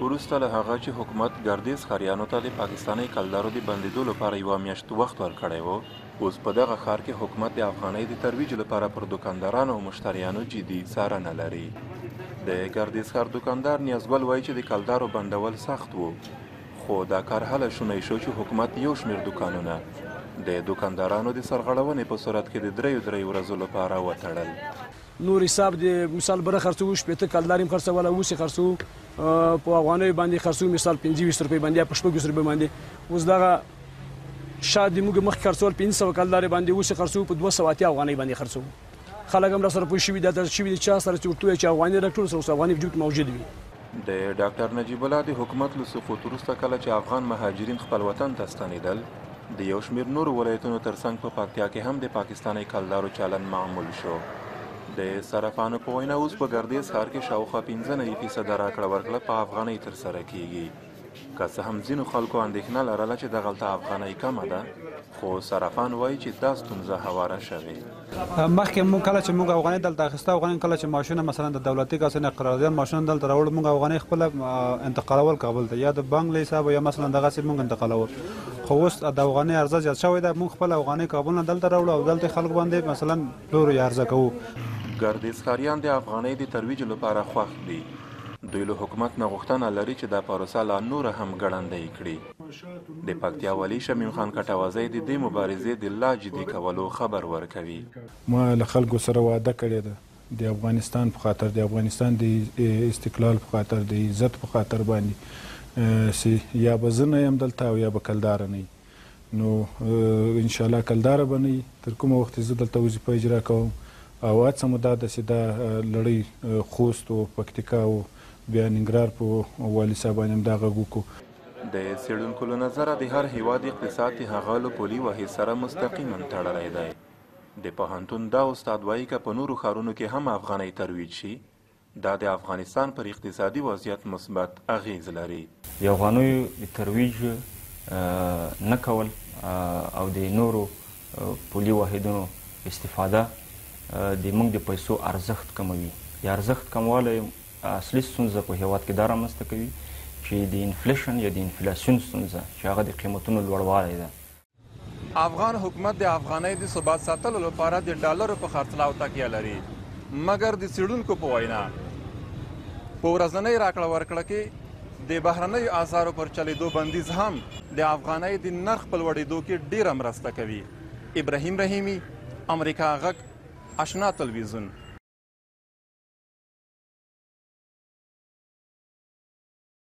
وروسته له هغه چې حکومت ګردیز ښاریانو ته د پاکستاني کلدارو د بندیدو لپاره یوه میاشت وخت ورکړی و، اوس په دغه ښار کې حکومت د افغانۍ د ترویج لپاره پر دوکاندارانو او مشتریانو جدي څارنه لري. د ګردیز ښار دوکاندار نیازګل وایي چې د کلدارو بندول سخت و، خو دا کار هله شونی شو چې حکومت یو شمېر دوکانونه د دوکاندارانو د سرغړونې په صورت کې د درې ورځو لپاره وتړل. نور حساب د مثال بره خرڅو شپېته کلدار یې خرڅوله، اوس یې خرڅو په افغانیو باندې خرڅو، مثال 25 روپۍ باندې یا په 26 روپۍ باندې. اوس دغه شاید موږ مخکې خرڅول 500 کلدار باندې، اوس یې خرڅو په 280 افغانۍ باندې خرڅو. خلک هم راسره پوه شوي دا شوي دي چا سره چې ورته ووایي چې افغاني راکړو سره اوس افغاني په جیب کې موجود وي. د ډاکټر نجیب الله د حکومت له سقوط وروسته کله چې افغان مهاجرین خپل وطن ته ستنېدل، د یو شمېر نورو ولایتونو ترڅنګ په پکتیا کې هم د پاکستاني کلدارو چلن معمول شو. د صرافانو په وینا اوس په ګردیز ښار کې شاوخوا 95% راکړه ورکړه په افغانۍ ترسره کیږي. که څه هم ځینو خلکو اندېښنه لرله چې دغلته افغانۍ کمه ده، خو صرافان وایي چې دا ستونزه هواره شوې. مخکې موږ کله چې موږ افغانۍ دلته اخیسته، افغانۍ کله چې ماشونه مثلا د دولتي کاسې قرارداد ماشونه دلته راوړل، موږ افغانۍ خپله انتقالول کابل ته، یا د بانک له حسابه یا مثلا دغسې موږ انتقالول. خو اوس د افغانۍ ارزه زیات شوی ده، موږ خپله افغانۍ کابل نه دلته راوړو او دلته خلکو باندې مثلا پلورو یا عرضه کوو. ګردیز ښاریان د افغانۍ د ترویج لپاره خوښ دي. دوی له حکومت نه غوښتنه لري چې دا پروسه لا نوره هم ګړندۍ کړي. د پکتیا والي شمیم خان کټوازی د دې مبارزې د لا جدي کولو خبر ورکوي. ما له خلکو سره وعده کړې ده د افغانستان په خاطر، د افغانستان د استقلال په خاطر، د عزت په خاطر باندې چې یا به زه نه یم دلته او یا به کلداره نه وي. نو انشاءالله کلداره به نه وي تر کومه وخت زه دلته وظیفه اجرا کوم. او هڅه مو دا ده چې دا لړۍ خوست او پکتیکا او بیا ننګرهار په والي صاحب باندې هم دا غږ وکړو. د څېړونکو له نظره د هر هیواد اقتصاد د هغه له پولي واحد سره مستقیما تړلی دی. د پوهنتون دا استاد وایي که په نورو ښارونو کې هم افغانۍ ترویج شي، دا د افغانستان پر اقتصادي وضعیت مثبت اغیز لري. د افغانیو د ترویج نه کول او د نورو پولي واحدونو استفاده د موږ د پیسو ارزښت کموي. د ارزښت کموالی اصلي ستونزه په هیواد کې دا رامنځته کوي چې د انفلیشن یا د انفلاسیون ستونزه چې هغه د قیمتونو لوړوالی ده. افغان حکومت د افغانۍ د ثبات ساتلو لپاره د ډالرو په خرڅلاو تکیه لري، مګر د څېړونکو په وینا په ورځنۍ راکړه ورکړه کې د بهرنیو اسعارو پر چلیدو بندیز هم د افغانۍ د نرخ په لوړېدو کې ډیره مرسته کوي. ابراهیم رحیمي، امریکا غږ، آشنا تلویزیون.